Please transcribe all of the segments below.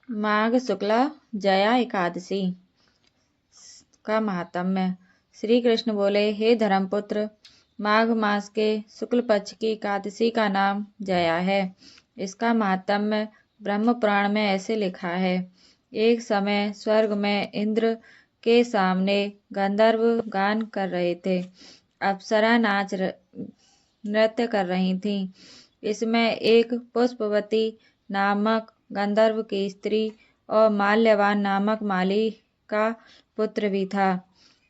माघ शुक्ला जया एकादशी का महात्म्य। श्री कृष्ण बोले, हे धर्मपुत्र, माघ मास के शुक्ल पक्ष की एकादशी का नाम जया है। इसका महात्म्य ब्रह्म पुराण में ऐसे लिखा है। एक समय स्वर्ग में इंद्र के सामने गंधर्व गान कर रहे थे। अप्सरा नृत्य कर रही थीं। इसमें एक पुष्पवती नामक गंधर्व की स्त्री और माल्यवान नामक माली का पुत्र भी था।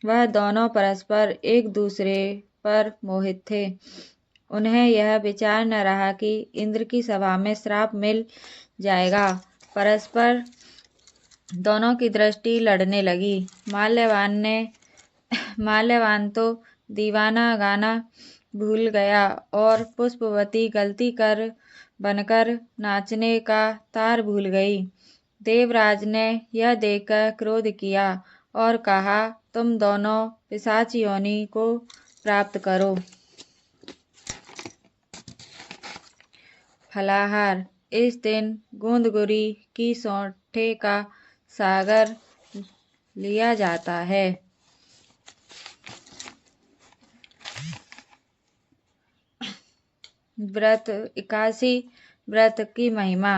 वह दोनों परस्पर एक दूसरे पर मोहित थे। उन्हें यह विचार न रहा कि इंद्र की सभा में श्राप मिल जाएगा। परस्पर दोनों की दृष्टि लड़ने लगी। माल्यवान तो दीवाना गाना भूल गया और पुष्पवती गलती कर बनकर नाचने का तार भूल गई। देवराज ने यह देखकर क्रोध किया और कहा, तुम दोनों पिशाच योनि को प्राप्त करो। फलाहार। इस दिन गूंदगुरी की सौंठे का सागर लिया जाता है। व्रत। एकादशी व्रत की महिमा।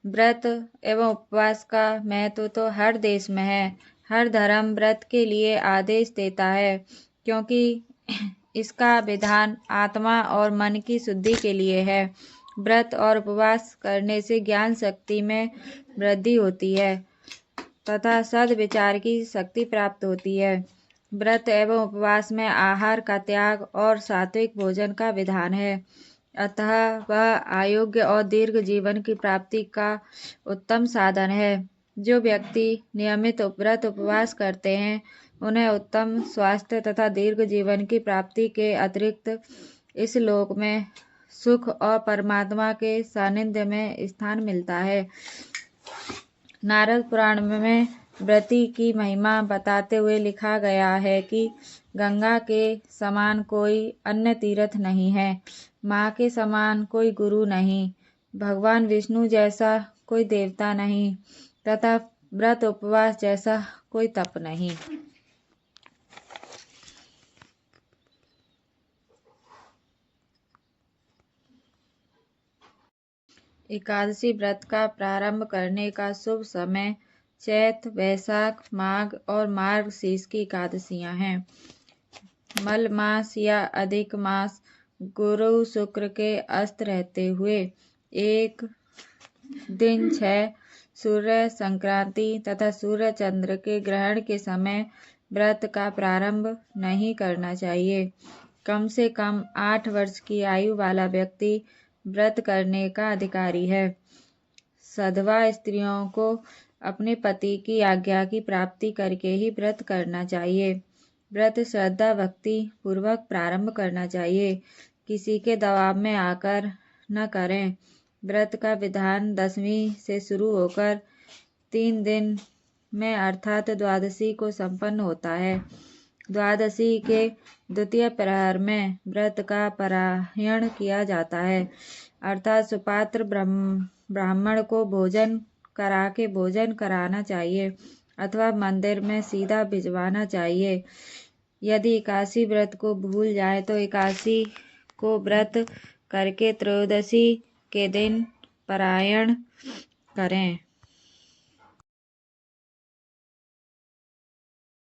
व्रत एवं उपवास का महत्व तो हर देश में है। हर धर्म व्रत के लिए आदेश देता है, क्योंकि इसका विधान आत्मा और मन की शुद्धि के लिए है। व्रत और उपवास करने से ज्ञान शक्ति में वृद्धि होती है तथा सद्विचार की शक्ति प्राप्त होती है। व्रत एवं उपवास में आहार का त्याग और सात्विक भोजन का विधान है। अतः वह आरोग्य और दीर्घ जीवन की प्राप्ति का उत्तम साधन है। जो व्यक्ति नियमित व्रत उपवास करते हैं, उन्हें उत्तम स्वास्थ्य तथा दीर्घ जीवन की प्राप्ति के अतिरिक्त इस लोक में सुख और परमात्मा के सानिध्य में स्थान मिलता है। नारद पुराण में व्रती की महिमा बताते हुए लिखा गया है कि गंगा के समान कोई अन्य तीर्थ नहीं है, माँ के समान कोई गुरु नहीं, भगवान विष्णु जैसा कोई देवता नहीं तथा व्रत उपवास जैसा कोई तप नहीं। एकादशी व्रत का प्रारंभ करने का शुभ समय चैत, वैशाख, माघ और मार्गशीर्ष की एकादशियां हैं। मल मास या अधिक मास गुरु शुक्र के अस्त रहते हुए एक दिन 6 सूर्य संक्रांति तथा सूर्य चंद्र के ग्रहण के समय व्रत का प्रारंभ नहीं करना चाहिए। कम से कम 8 वर्ष की आयु वाला व्यक्ति व्रत करने का अधिकारी है। सधवा स्त्रियों को अपने पति की आज्ञा की प्राप्ति करके ही व्रत करना चाहिए। व्रत श्रद्धा भक्ति पूर्वक प्रारंभ करना चाहिए, किसी के दबाव में आकर न करें। व्रत का विधान 10वीं से शुरू होकर 3 दिन में अर्थात द्वादशी को संपन्न होता है। द्वादशी के द्वितीय प्रहर में व्रत का पारायण किया जाता है, अर्थात सुपात्र ब्राह्मण को भोजन करा के भोजन कराना चाहिए अथवा मंदिर में सीधा भिजवाना चाहिए। यदि एकादशी व्रत को भूल जाए तो एकादशी को व्रत करके त्रयोदशी के दिन पारायण करें।